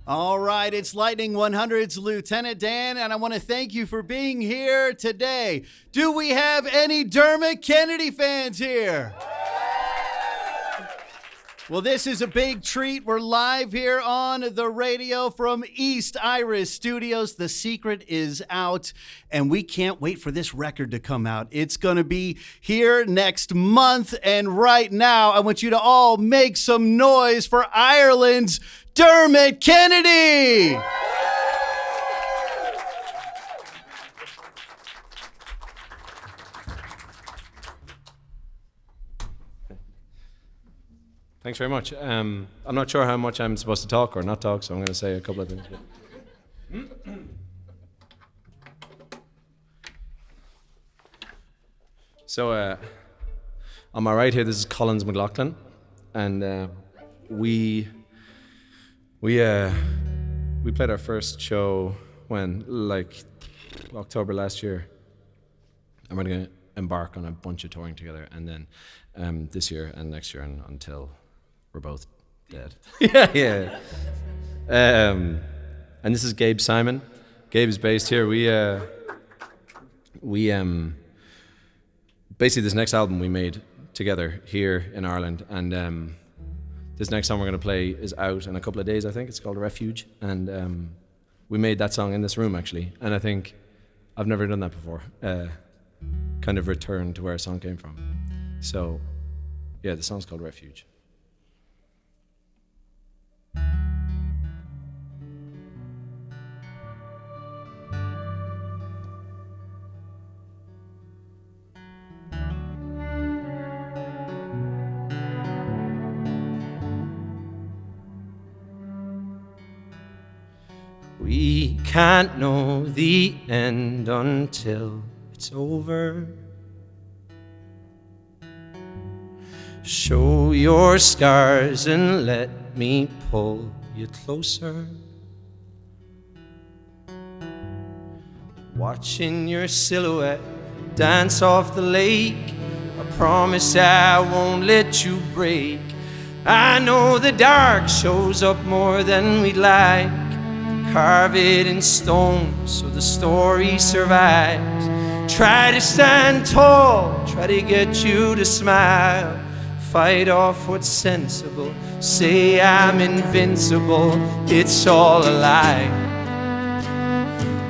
All right, it's Lightning 100's Lieutenant Dan, and I want to thank you for being here today. Do we have any Dermot Kennedy fans here? Well, this is a big treat. We're live here on the radio from East Iris Studios. The secret is out, and we can't wait for this record to come out. It's going to be here next month, and right now, I want you to all make some noise for Ireland's Dermot Kennedy! Thanks very much. I'm not sure how much I'm supposed to talk or not talk, so I'm going to say a couple of things. So, on my right here, this is Collins McLaughlin, and we played our first show when, like, October last year, and we're going to embark on a bunch of touring together, and then this year and next year and until we're both dead. yeah. And this is Gabe Simon. Gabe is based here. We basically this next album we made together here in Ireland, and this next song we're going to play is out in a couple of days, I think. It's called Refuge, and we made that song in this room, actually, and I think I've never done that before, kind of return to where a song came from. So, yeah, the song's called Refuge. We can't know the end until it's over. Show your scars and let me pull you closer. Watching your silhouette dance off the lake, I promise I won't let you break. I know the dark shows up more than we'd like. Carve it in stone so the story survives. Try to stand tall, try to get you to smile. Fight off what's sensible, say I'm invincible, it's all a lie.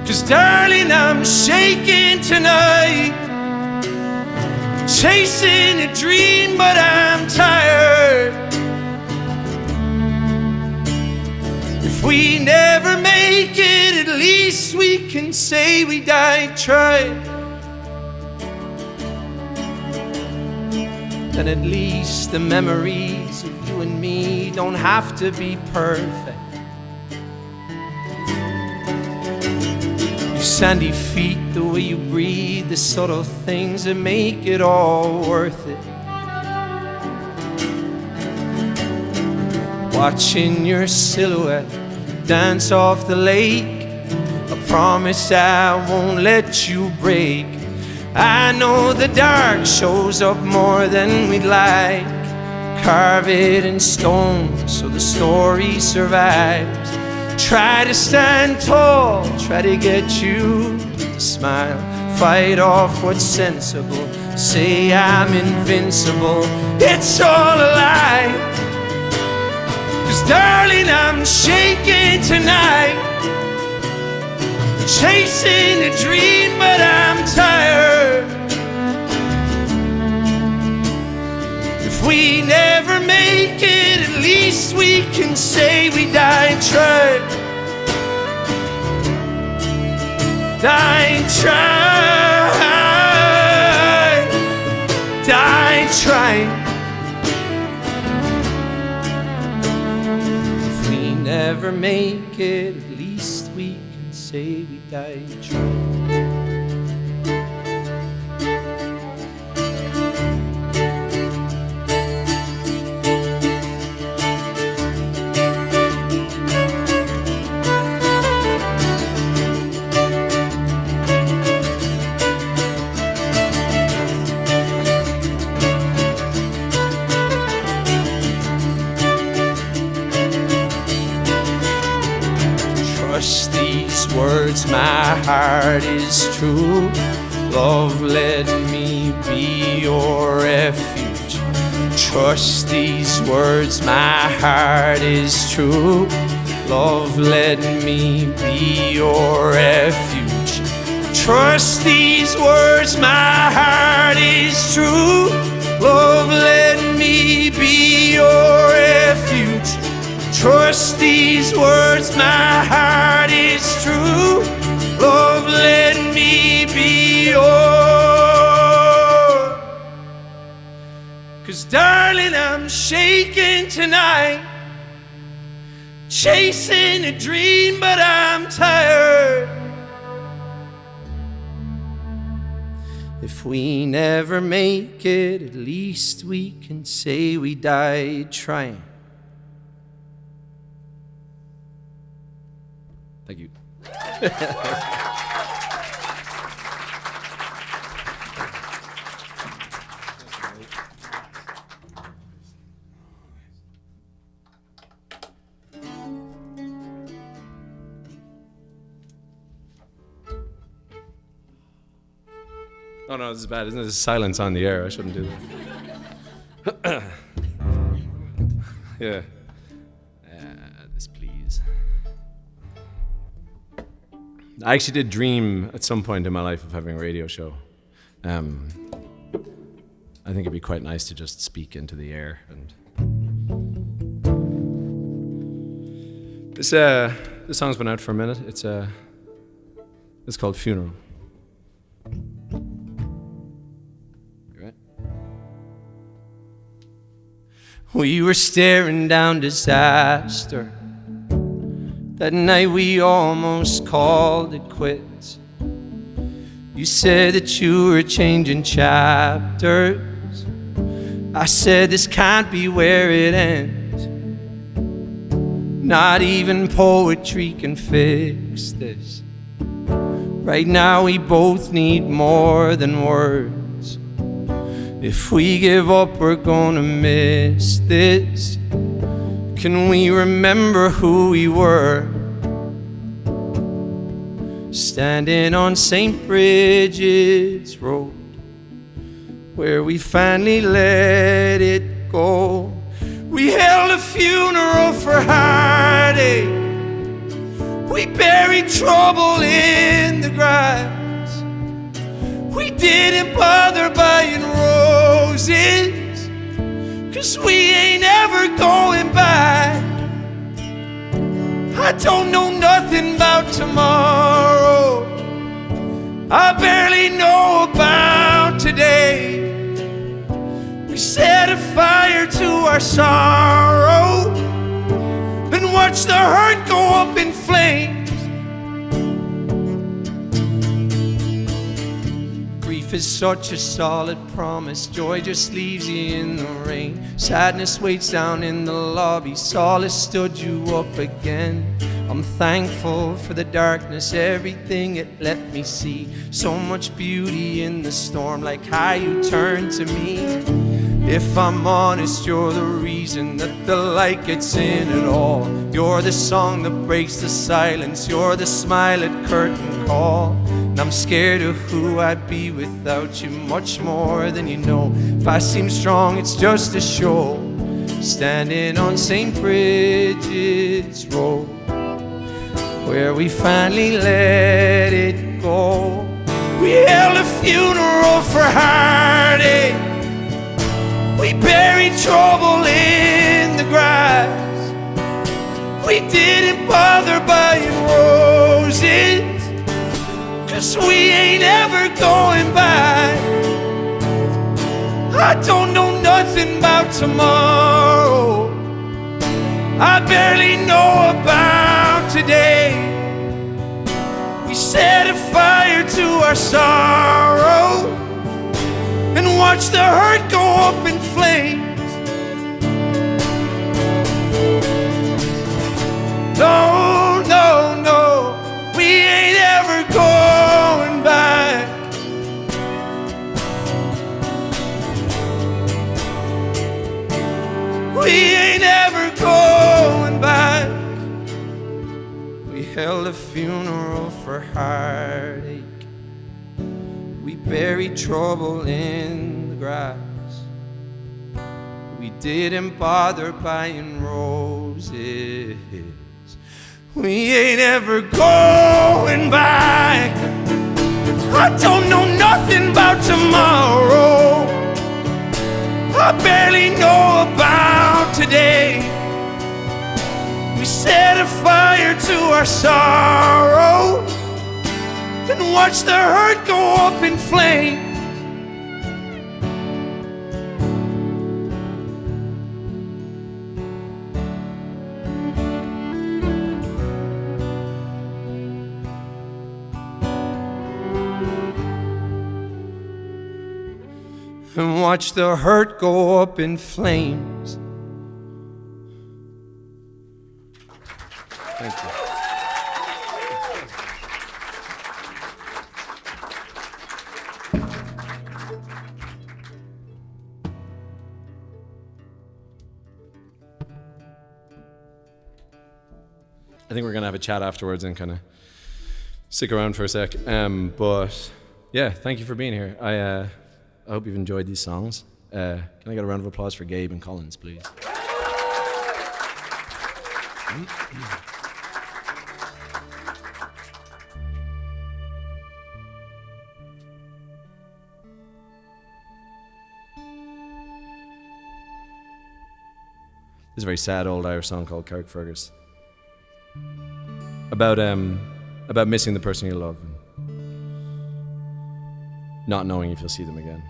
'Cause darling, I'm shaking tonight, chasing a dream but I'm tired. If we never make it, at least we can say we died trying. Then at least the memories of you and me don't have to be perfect. Your sandy feet, the way you breathe, the subtle things that make it all worth it. Watching your silhouette dance off the lake, I promise I won't let you break. I know the dark shows up more than we'd like. Carve it in stone so the story survives. Try to stand tall, try to get you to smile. Fight off what's sensible, say I'm invincible, it's all a lie. 'Cause darling, I'm shaking tonight, chasing a dream but I'm tired. If we never make it, at least we can say we died trying. Died trying. Died trying. Never make it, at least we can say we died trying. words, my heart is true. Love, let me be your refuge. Trust these words, my heart is true. Love, let me be your refuge. Trust these words, my heart is true. Love, let me be your refuge. Trust these words, my heart is true. Love, let me be yours. 'Cause darling, I'm shaking tonight, chasing a dream, but I'm tired. If we never make it, at least we can say we died trying. Thank you. Oh no, this is bad. Isn't there silence on the air? I shouldn't do that. Yeah. This, please. I actually did dream at some point in my life of having a radio show. I think it'd be quite nice to just speak into the air. And this song's been out for a minute. It's called Funeral. We were staring down disaster. That night we almost called it quits. You said that you were changing chapters. I said this can't be where it ends. Not even poetry can fix this. Right now we both need more than words. If we give up, we're gonna miss this. Can we remember who we were? Standing on St. Bridget's Road, where we finally let it go. We held a funeral for heartache. We buried trouble in the grass. We didn't bother buying roses, 'cause we ain't ever going back. I don't know nothing about tomorrow. I barely know about today. We set a fire to our sorrow and watch the hurt go up in flames. Grief is such a solid promise. Joy just leaves you in the rain. Sadness waits down in the lobby. Solace stood you up again. I'm thankful for the darkness, everything it let me see. So much beauty in the storm, like how you turn to me. If I'm honest, you're the reason that the light gets in at all. You're the song that breaks the silence. You're the smile at curtain call. And I'm scared of who I'd be without you, much more than you know. If I seem strong, it's just a show. Standing on St. Bridget's Road, where we finally let it go. We held a funeral for heartache. We buried trouble in the grass. We didn't bother buying roses, 'cause we ain't ever going back. I don't know nothing about tomorrow. I barely know about today. We set a fire to our sorrow and watch the hurt go up in flames. No, no, no, we ain't ever going back. We ain't ever going back. We held a a funeral for heartache. We buried trouble in the grass. We didn't bother buying roses. We ain't ever going back. I don't know nothing about tomorrow. I barely know about today. We set a fire to our sorrow and watch the hurt go up in flames. And watch the hurt go up in flames. Thank you. I think we're going to have a chat afterwards and kind of stick around for a sec. But yeah, thank you for being here. I hope you've enjoyed these songs. Can I get a round of applause for Gabe and Collins, please? This is a very sad old Irish song called Carrickfergus. About missing the person you love and not knowing if you'll see them again.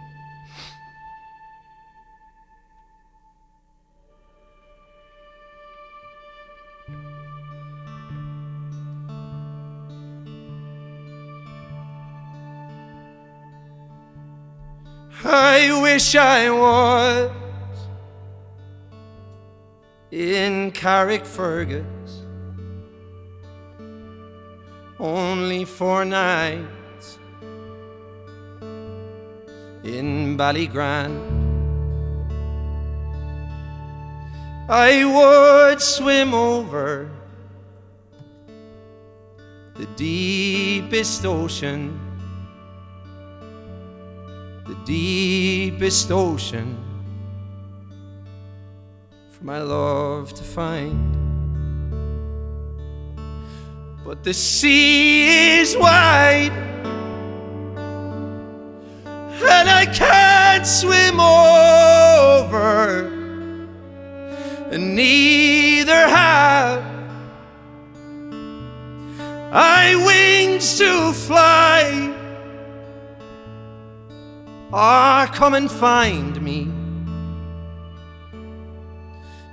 I wish I was in Carrickfergus only 4 nights in Ballygrand. I would swim over the deepest ocean, the deepest ocean, for my love to find. But the sea is wide, and I can't swim over, and neither have I wings to fly. Ah, come and find me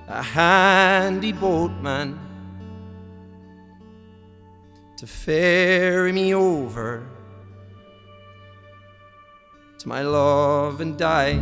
a handy boatman to ferry me over to my love and die.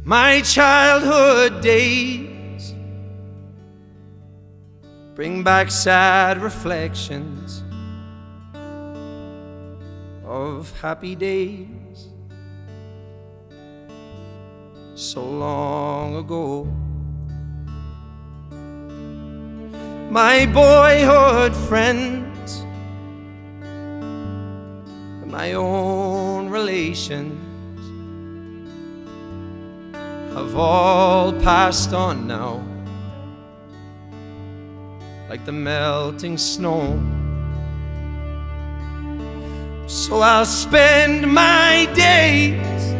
My childhood days bring back sad reflections of happy days so long ago. My boyhood friends and my own relations have all passed on now, like the melting snow. So I'll spend my days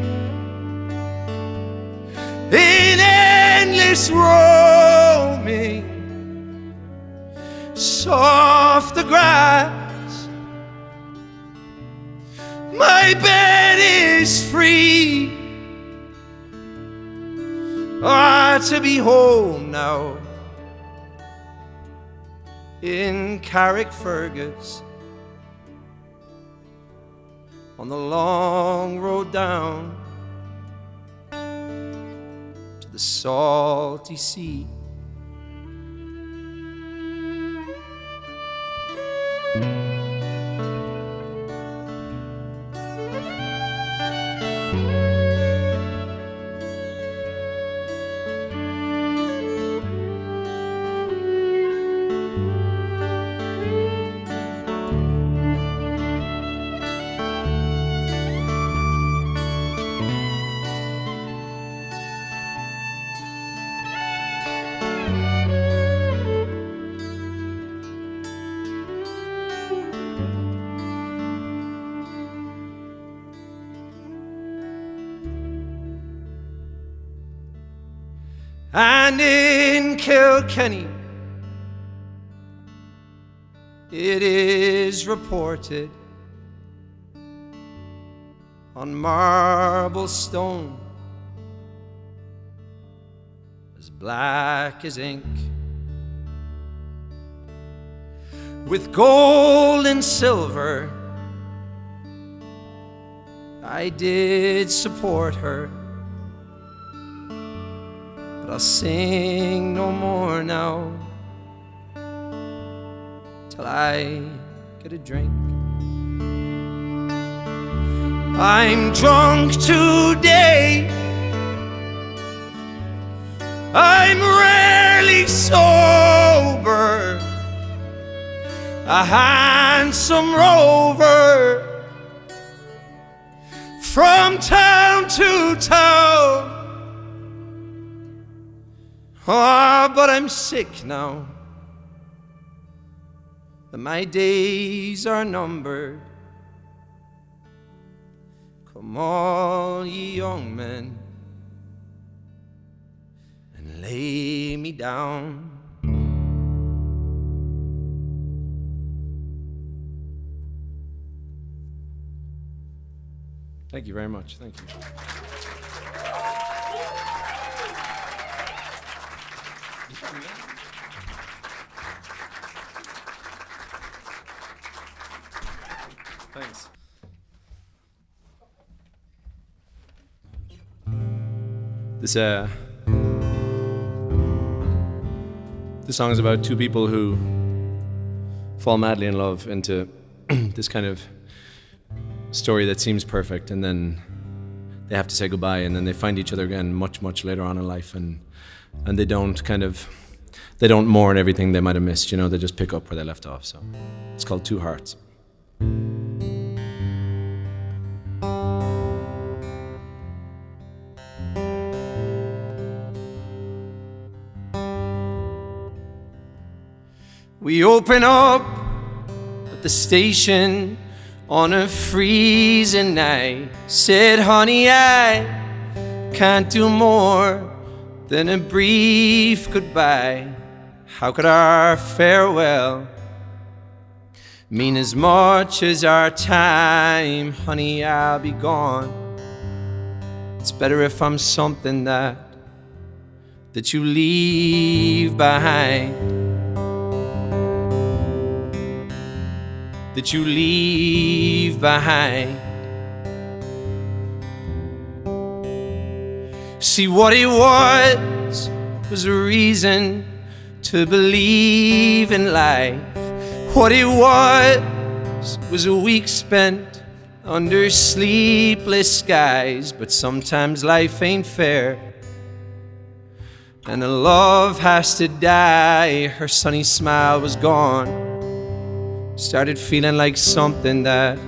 in endless roaming, soft the grass My bed is free. To be home now in Carrickfergus, on the long road down to the salty sea. And in Kilkenny, it is reported on marble stone as black as ink, with gold and silver, I did support her. I'll sing no more now till I get a drink. I'm drunk today, I'm rarely sober, a handsome rover from town to town. But I'm sick now, and my days are numbered. Come all ye young men and lay me down. Thank you very much. Thank you. Thanks. This song is about two people who fall madly in love into this kind of story that seems perfect, and then they have to say goodbye, and then they find each other again much, much later on in life, and they don't mourn everything they might have missed, they just pick up where they left off. So it's called Two Hearts. We open up at the station on a freezing night. Said, honey, I can't do more than a brief goodbye. How could our farewell mean as much as our time? Honey, I'll be gone. It's better if I'm something that you leave behind. That you leave behind. See, what it was a reason to believe in life. What it was a week spent under sleepless skies. But sometimes life ain't fair, and the love has to die. Her sunny smile was gone. Started feeling like something that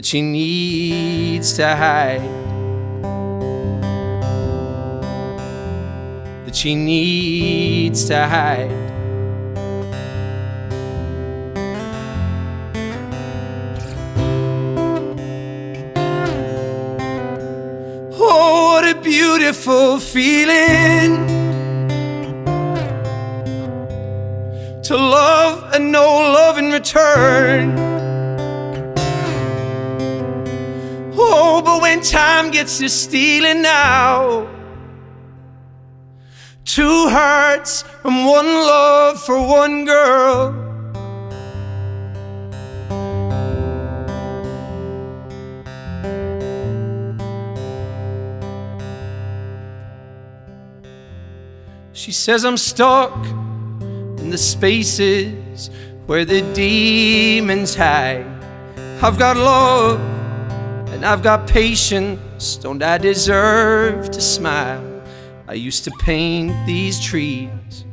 she needs to hide. That she needs to hide. Oh, what a beautiful feeling to love and no love in return. but when time gets to stealing now, two hearts and one love for one girl. She says I'm stuck in the spaces where the demons hide. I've got love and I've got patience. Don't I deserve to smile? I used to paint these trees,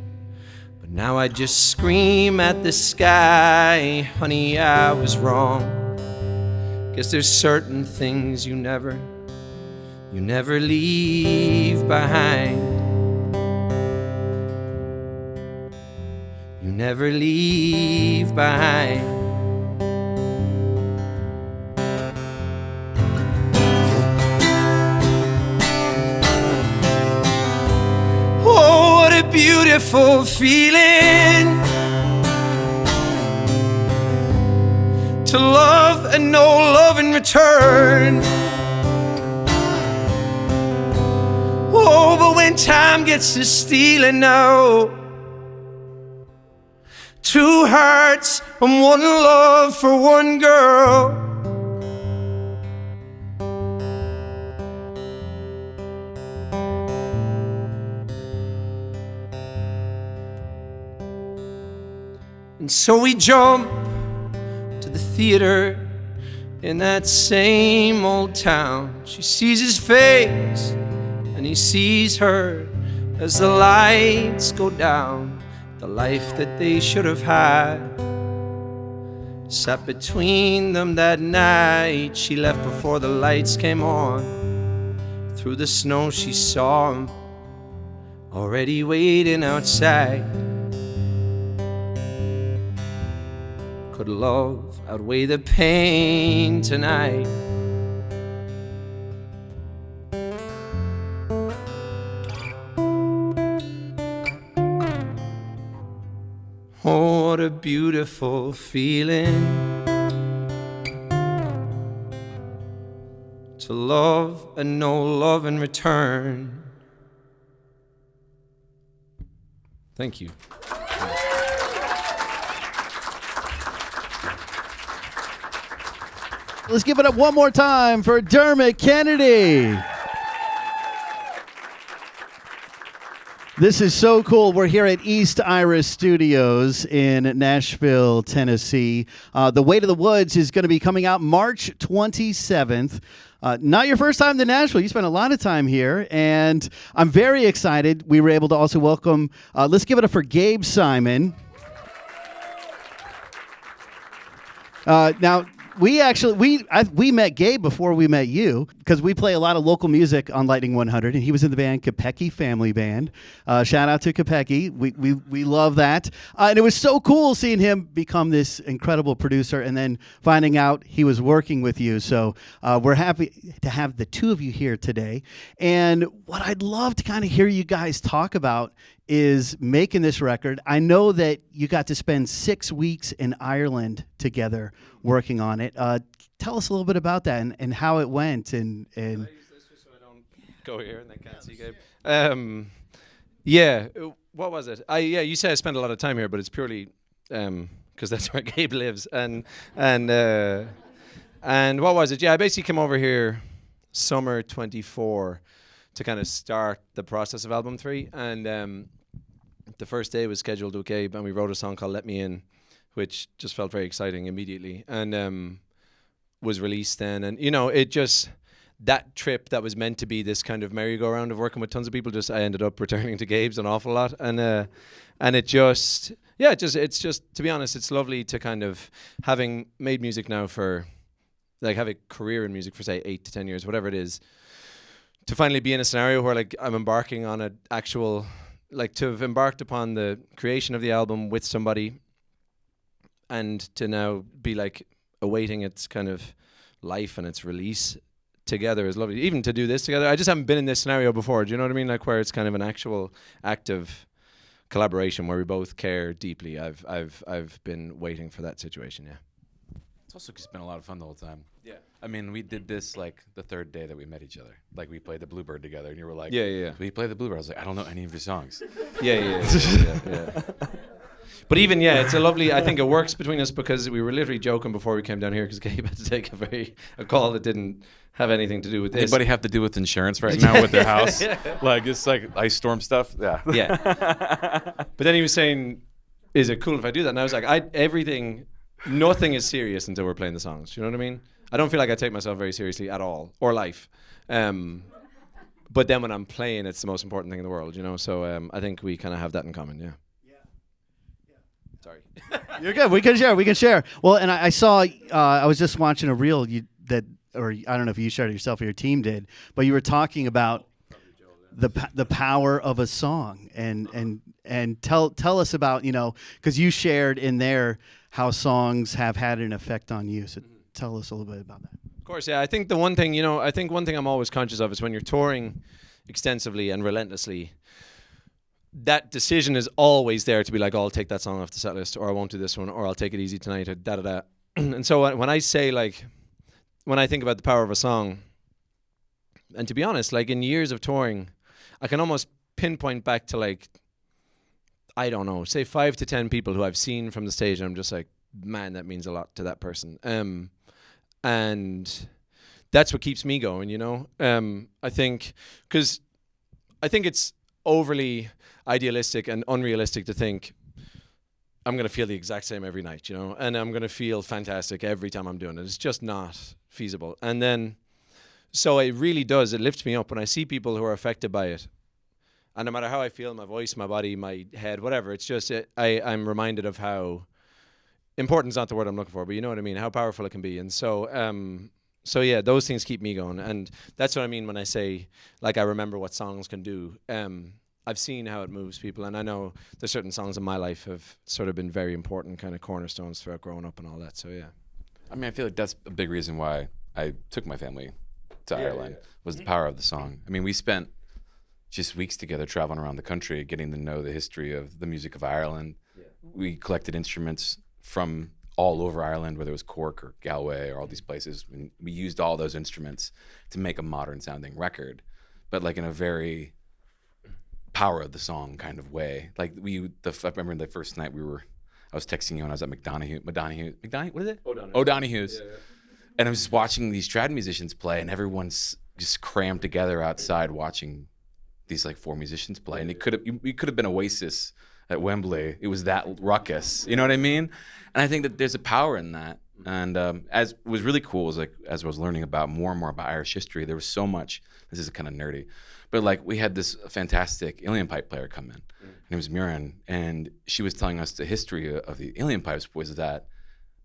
but now I just scream at the sky. Honey, I was wrong. Guess there's certain things you never leave behind. You never leave behind. Oh, what a beautiful feeling to love and no love in return. Oh, but when time gets to stealing now, two hearts and one love for one girl. And so we jump to the theater in that same old town. She sees his face and he sees her as the lights go down. The life that they should have had sat between them that night. She left before the lights came on. Through the snow she saw him already waiting outside. Could love outweigh the pain tonight? Oh, what a beautiful feeling to love and no love in return. Thank you. Let's give it up one more time for Dermot Kennedy. This is so cool. We're here at East Iris Studios in Nashville, Tennessee. The Way to the Woods is going to be coming out March 27th. Not your first time to Nashville. You spent a lot of time here, and I'm very excited. We were able to also welcome, let's give it up for Gabe Simon. Now, we met Gabe before we met you because we play a lot of local music on Lightning 100, and he was in the band Capecchi Family Band. Shout out to Capecchi. We love that. And it was so cool seeing him become this incredible producer and then finding out he was working with you. So we're happy to have the two of you here today. And what I'd love to kind of hear you guys talk about is making this record. I know that you got to spend 6 weeks in Ireland together working on it. Tell us a little bit about that and how it went. And Can I use this just so I don't go here and they can't see Gabe? Yeah, what was it? Yeah, you say I spent a lot of time here, but it's purely because that's where Gabe lives. And what was it? Yeah, I basically came over here summer 24 to kind of start the process of album 3. And the first day was scheduled with Gabe, and we wrote a song called Let Me In, which just felt very exciting immediately, and was released then. And, you know, it just, that trip that was meant to be this kind of merry-go-round of working with tons of people, just I ended up returning to Gabe's an awful lot. And it just, yeah, it's just, to be honest, it's lovely to kind of, having made music now for, like, have a career in music for, say, 8 to 10 years, whatever it is, to finally be in a scenario where, like, I'm embarking on an actual, like, to have embarked upon the creation of the album with somebody and to now be, like, awaiting its kind of life and its release together is lovely. Even to do this together, I just haven't been in this scenario before. Do you know what I mean? Like, where it's kind of an actual active collaboration where we both care deeply. I've been waiting for that situation. Yeah. It's also just been a lot of fun the whole time. Yeah. I mean, we did this like the third day that we met each other. Like we played the Bluebird together, and you were like, Yeah. We played the Bluebird. I was like, I don't know any of your songs. Yeah. But even, it's a lovely, I think it works between us because we were literally joking before we came down here because Gabe had to take a call that didn't have anything to do with this. Anybody have to do with insurance right now with their house? Like, it's like ice storm stuff? Yeah. Yeah. But then he was saying, is it cool if I do that? And I was like, nothing is serious until we're playing the songs. You know what I mean? I don't feel like I take myself very seriously at all, or life. But then when I'm playing, it's the most important thing in the world, you know? So I think we kind of have that in common, yeah. Sorry. You're good. We can share. Well, and I saw. I was just watching a reel or I don't know if you shared it yourself or your team did, but you were talking about the power of a song and tell us about, because you shared in there how songs have had an effect on you. So tell us a little bit about that. Of course, yeah. I think one thing I'm always conscious of is when you're touring extensively and relentlessly, that decision is always there to be like, oh, I'll take that song off the set list, or I won't do this one, or I'll take it easy tonight, or da-da-da. And so when I say, like, when I think about the power of a song, and to be honest, like in years of touring, I can almost pinpoint back to like, I don't know, say 5 to 10 people who I've seen from the stage, and I'm just like, man, that means a lot to that person. And that's what keeps me going, I think, because I think it's overly idealistic and unrealistic to think I'm going to feel the exact same every night, and I'm going to feel fantastic every time I'm doing it. It's just not feasible. And then, so it really does, it lifts me up when I see people who are affected by it. And no matter how I feel, my voice, my body, my head, whatever, it's just, I'm reminded of how, important's not the word I'm looking for, but you know what I mean, how powerful it can be. And so yeah, those things keep me going. And that's what I mean when I say, like, I remember what songs can do. I've seen how it moves people, and I know there's certain songs in my life have sort of been very important kind of cornerstones throughout growing up and all that. So yeah. I mean, I feel like that's a big reason why I took my family to Ireland, was the power of the song. I mean, we spent just weeks together traveling around the country, getting to know the history of the music of Ireland. Yeah. We collected instruments from all over Ireland, whether it was Cork or Galway or all these places. And we used all those instruments to make a modern sounding record, but like in a very power of the song kind of way. Like I remember the first night I was texting you and I was at McDonough, what is it? O'Donoghue's. Yeah. And I was just watching these trad musicians play, and everyone's just crammed together outside watching these like 4 musicians play. And we could have been Oasis at Wembley. It was that ruckus, you know what I mean? And I think that there's a power in that. And as was really cool was like, as I was learning about more and more about Irish history, there was so much, this is kind of nerdy, but like we had this fantastic uilleann pipe player come in. Her name was Muireann, and she was telling us the history of the uilleann pipes was that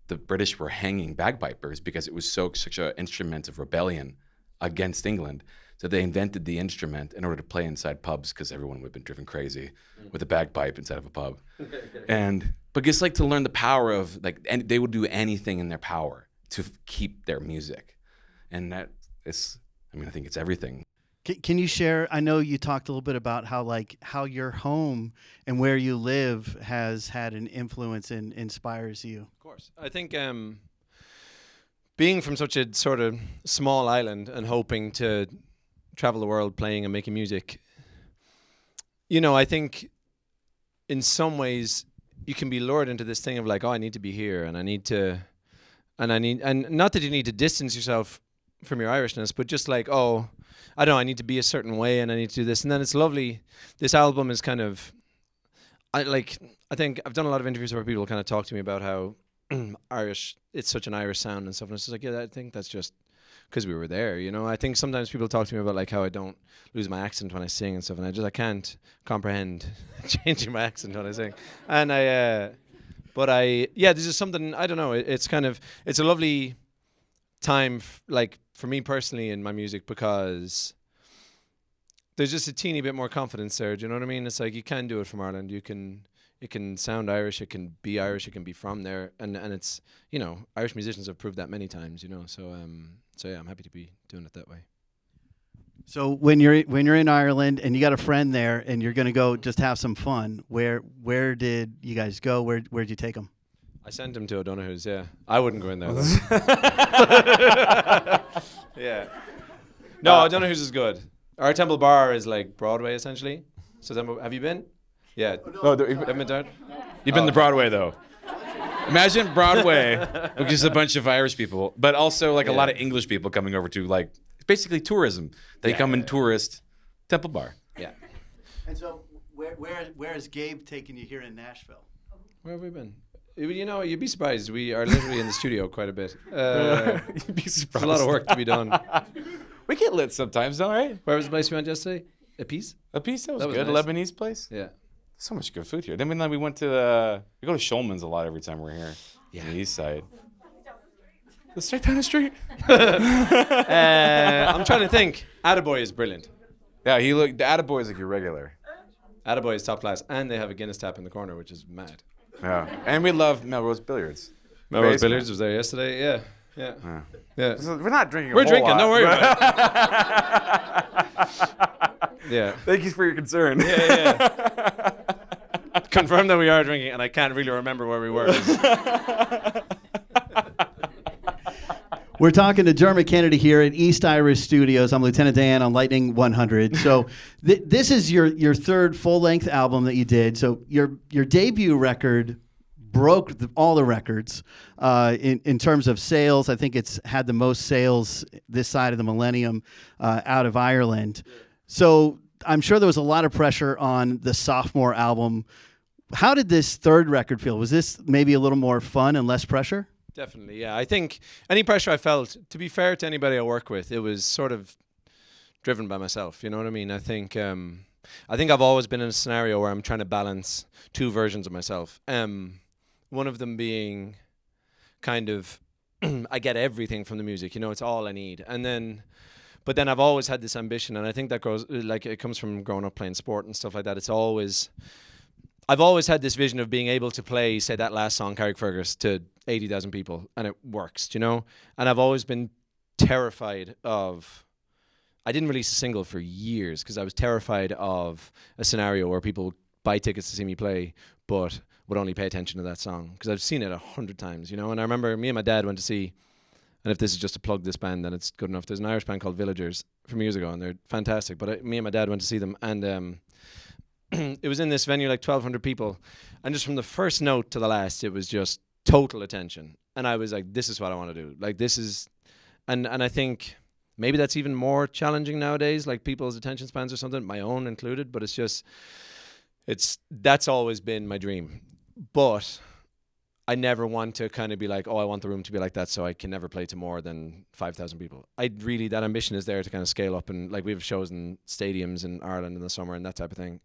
the British were hanging bagpipers because it was such an instrument of rebellion against England. So they invented the instrument in order to play inside pubs because everyone would have been driven crazy with a bagpipe inside of a pub. But just like to learn the power of like, and they would do anything in their power to keep their music. And that is, I think it's everything. Can you share? I know you talked a little bit about how your home and where you live has had an influence and inspires you. Of course. I think being from such a sort of small island and hoping to travel the world playing and making music, I think in some ways you can be lured into this thing of like, oh, I need to be here and and not that you need to distance yourself from your Irishness, but just like, oh, I don't know, I need to be a certain way and I need to do this. And then it's lovely. This album is kind of, I think I've done a lot of interviews where people kind of talk to me about how Irish, it's such an Irish sound and stuff. And it's just like, yeah, I think that's just because we were there, I think sometimes people talk to me about like how I don't lose my accent when I sing and stuff. And I can't comprehend changing my accent when I sing. And there's just something, I don't know, it's a lovely time, for me personally in my music, because there's just a teeny bit more confidence there. Do you know what I mean? It's like you can do it from Ireland. It can sound Irish. It can be Irish. It can be from there. And it's, Irish musicians have proved that many times. So yeah, I'm happy to be doing it that way. So when you're in Ireland and you got a friend there and you're gonna go just have some fun, where did you guys go? Where'd you take them? I sent him to O'Donoghue's, yeah. I wouldn't go in there, though. Yeah. No, O'Donoghue's is good. Our Temple Bar is like Broadway, essentially. So have you been? Yeah. Oh, Haven't been down? you've been to Broadway though. Imagine Broadway, which is a bunch of Irish people, but also like a lot of English people coming over to like basically tourism. They come and tourist Temple Bar. Yeah. And so, where is Gabe taking you here in Nashville? Where have we been? You know, you'd be surprised. We are literally in the studio quite a bit. You'd be surprised. There's a lot of work to be done. We get lit sometimes, though, right? Where was the place we went yesterday? A piece? A piece that was was good. nice. Lebanese place. Yeah. So much good food here. Then we went to we go to Shulman's a lot every time we're here. Yeah. On the east side. The straight down the street. I'm trying to think. Attaboy is brilliant. Yeah, the Attaboy is like your regular. Attaboy is top class, and they have a Guinness tap in the corner, which is mad. Yeah, and we love Melrose Billiards. Melrose Billiards was there yesterday. Yeah. So we're not drinking. We're drinking. Don't worry about it. Yeah. Thank you for your concern. Yeah. Confirm that we are drinking, and I can't really remember where we were. We're talking to Dermot Kennedy here at East Irish Studios. I'm Lieutenant Dan on Lightning 100. So this is your third full-length album that you did. So your debut record broke all the records in terms of sales. I think it's had the most sales this side of the millennium out of Ireland. So I'm sure there was a lot of pressure on the sophomore album. How did this third record feel? Was this maybe a little more fun and less pressure? Definitely, yeah. I think any pressure I felt, to be fair to anybody I work with, it was sort of driven by myself. You know what I mean? I think I've always been in a scenario where I'm trying to balance two versions of myself. One of them being kind of I get everything from the music. You know, it's all I need. But then I've always had this ambition, and I think that grows like it comes from growing up playing sport and stuff like that. I've always had this vision of being able to play, say, that last song, Carrickfergus, to 80,000 people, and it works, you know? And I've always been terrified of... I didn't release a single for years because I was terrified of a scenario where people would buy tickets to see me play, but would only pay attention to that song. Because I've seen it 100 times, you know? And I remember me and my dad went to see... And if this is just to plug this band, then it's good enough. There's an Irish band called Villagers from years ago, and they're fantastic. But me and my dad went to see them, and... it was in this venue, like 1,200 people, and just from the first note to the last, it was just total attention. And I was like, this is what I want to do. Like, this is, and I think maybe that's even more challenging nowadays, like people's attention spans or something, my own included, but that's always been my dream. But I never want to kind of be like, oh, I want the room to be like that, so I can never play to more than 5,000 people. That ambition is there to kind of scale up, and like we have shows in stadiums in Ireland in the summer and that type of thing.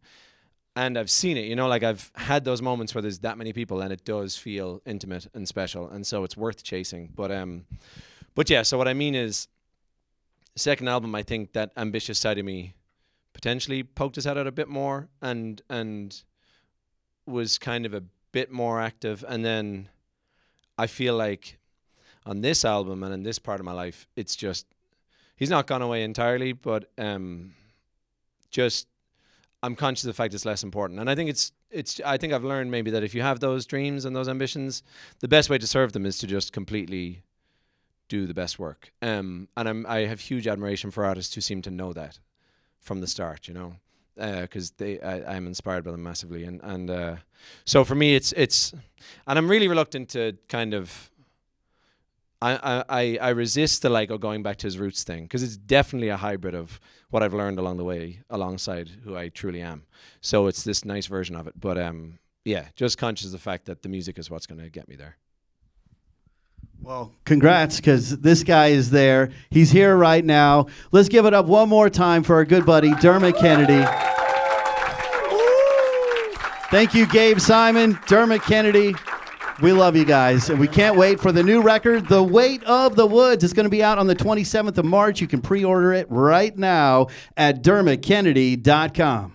And I've seen it, you know, like I've had those moments where there's that many people and it does feel intimate and special. And so it's worth chasing. But yeah, so what I mean is, second album, I think that ambitious side of me potentially poked his head out a bit more and was kind of a bit more active. And then I feel like on this album and in this part of my life, it's just, he's not gone away entirely, but just, I'm conscious of the fact it's less important. And I think I think I've learned maybe that if you have those dreams and those ambitions, the best way to serve them is to just completely do the best work. And I have huge admiration for artists who seem to know that from the start, you know, because I'm inspired by them massively. And so for me, it's, and I'm really reluctant to kind of, I resist the like going back to his roots thing, because it's definitely a hybrid of what I've learned along the way alongside who I truly am. So it's this nice version of it. But yeah, just conscious of the fact that the music is what's going to get me there. Well, congrats, because this guy is there. He's here right now. Let's give it up one more time for our good buddy, Dermot Kennedy. Thank you, Gabe Simon, Dermot Kennedy. We love you guys, and we can't wait for the new record, The Weight of the Woods. It's going to be out on the 27th of March. You can pre-order it right now at dermotkennedy.com.